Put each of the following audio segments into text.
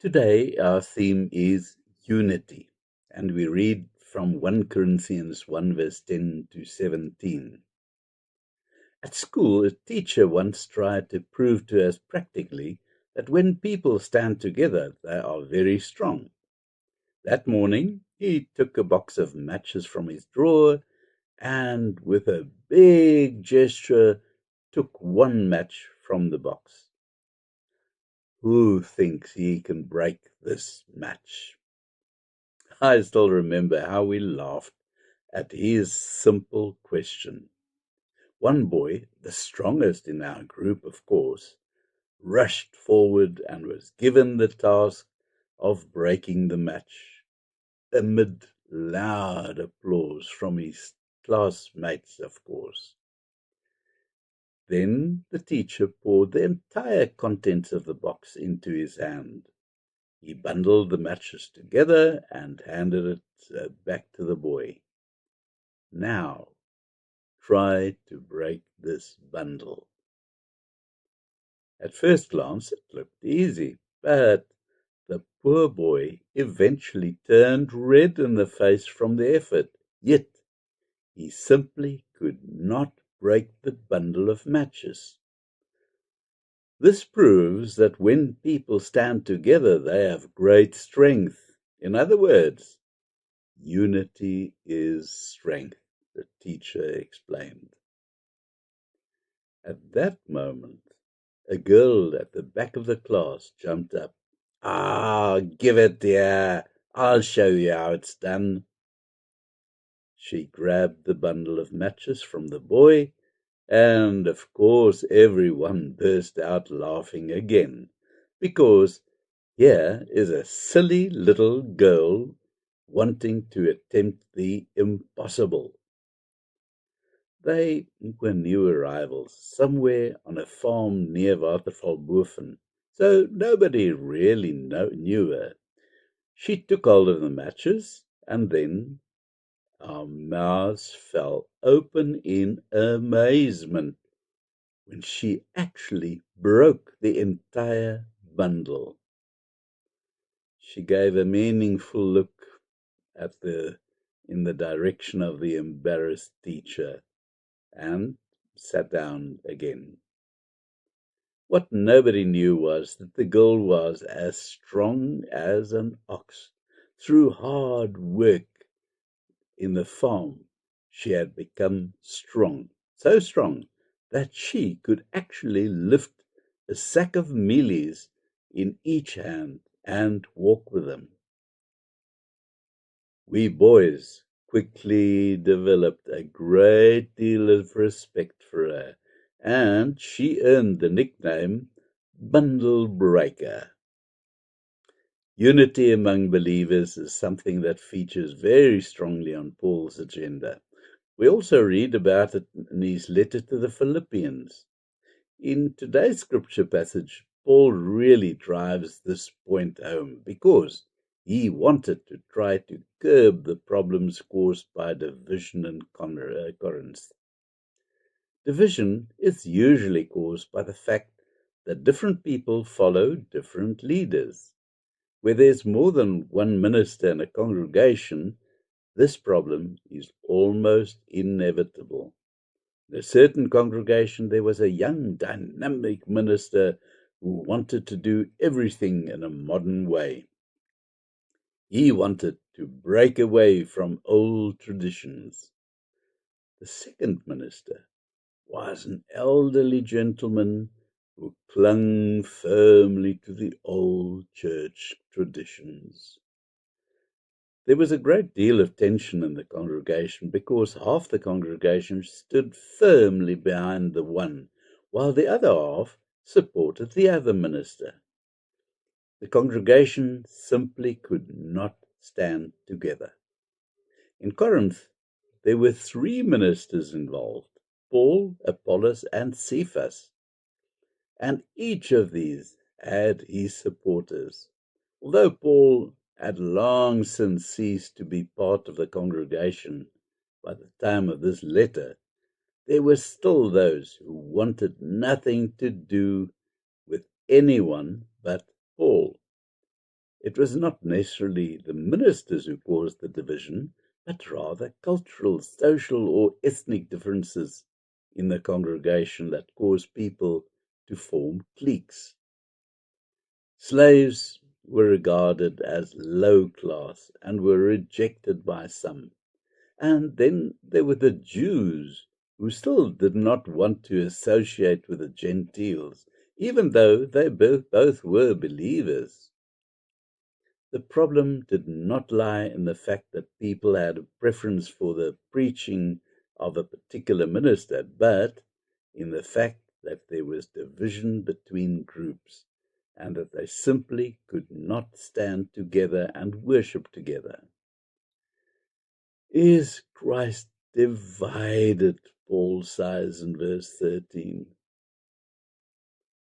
Today, our theme is unity, and we read from 1 Corinthians 1, verse 10 to 17. At school, a teacher once tried to prove to us practically that when people stand together, they are very strong. That morning, he took a box of matches from his drawer and, with a big gesture, took one match from the box. Who thinks he can break this match? I still remember how we laughed at his simple question. One boy, the strongest in our group, of course, rushed forward and was given the task of breaking the match, amid loud applause from his classmates, of course. Then the teacher poured the entire contents of the box into his hand. He bundled the matches together and handed it back to the boy. Now, try to break this bundle. At first glance, it looked easy, but the poor boy eventually turned red in the face from the effort. Yet, he simply could not break the bundle of matches. This proves that when people stand together, they have great strength. In other words, unity is strength, the teacher explained. At that moment, a girl at the back of the class jumped up. Ah, give it here. I'll show you how it's done. She grabbed the bundle of matches from the boy, and of course everyone burst out laughing again, because here is a silly little girl wanting to attempt the impossible. They were new arrivals, somewhere on a farm near Watervalboven, so nobody really knew her. She took hold of the matches, and then our mouths fell open in amazement when she actually broke the entire bundle. She gave a meaningful look in the direction of the embarrassed teacher and sat down again. What nobody knew was that the girl was as strong as an ox. Through hard work in the farm, she had become strong, so strong that she could actually lift a sack of mealies in each hand and walk with them. We boys quickly developed a great deal of respect for her, and she earned the nickname Bundle Breaker. Unity among believers is something that features very strongly on Paul's agenda. We also read about it in his letter to the Philippians. In today's scripture passage, Paul really drives this point home because he wanted to try to curb the problems caused by division in Corinth. Division is usually caused by the fact that different people follow different leaders. Where there's more than one minister in a congregation, this problem is almost inevitable. In a certain congregation, there was a young, dynamic minister who wanted to do everything in a modern way. He wanted to break away from old traditions. The second minister was an elderly gentleman who clung firmly to the old church traditions. There was a great deal of tension in the congregation because half the congregation stood firmly behind the one, while the other half supported the other minister. The congregation simply could not stand together. In Corinth, there were 3 ministers involved: Paul, Apollos, and Cephas, and each of these had his supporters. Although Paul had long since ceased to be part of the congregation by the time of this letter, there were still those who wanted nothing to do with anyone but Paul. It was not necessarily the ministers who caused the division, but rather cultural, social, or ethnic differences in the congregation that caused people to form cliques. Slaves were regarded as low class and were rejected by some. And then there were the Jews, who still did not want to associate with the Gentiles, even though they both were believers. The problem did not lie in the fact that people had a preference for the preaching of a particular minister, but in the fact that there was division between groups and that they simply could not stand together and worship together. Is Christ divided? Paul says in verse 13.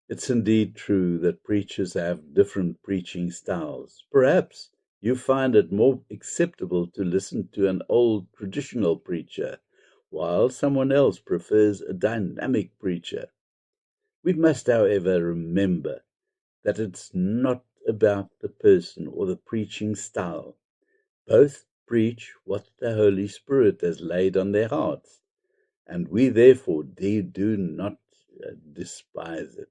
It's indeed true that preachers have different preaching styles. Perhaps you find it more acceptable to listen to an old traditional preacher, while someone else prefers a dynamic preacher. We must, however, remember that it's not about the person or the preaching style. Both preach what the Holy Spirit has laid on their hearts, and we therefore do not despise it.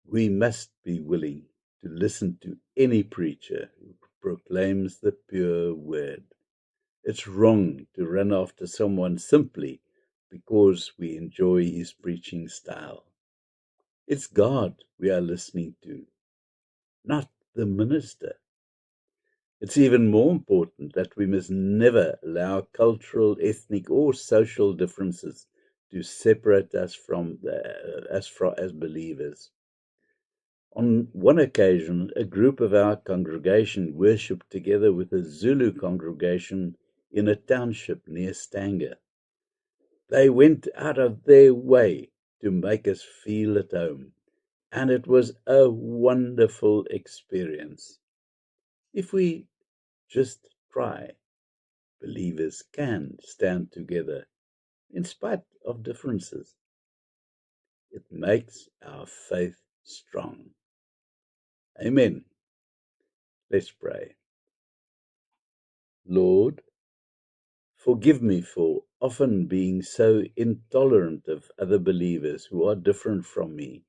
We must be willing to listen to any preacher who proclaims the pure word. It's wrong to run after someone simply because we enjoy his preaching style. It's God we are listening to, not the minister. It's even more important that we must never allow cultural, ethnic, or social differences to separate us as believers. On one occasion, a group of our congregation worshipped together with a Zulu congregation in a township near Stanger. They went out of their way to make us feel at home, and it was a wonderful experience. If we just try, believers can stand together in spite of differences. It makes our faith strong. Amen. Let's pray. Lord, forgive me for often being so intolerant of other believers who are different from me.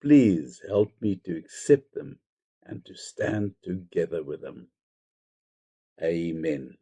Please help me to accept them and to stand together with them. Amen.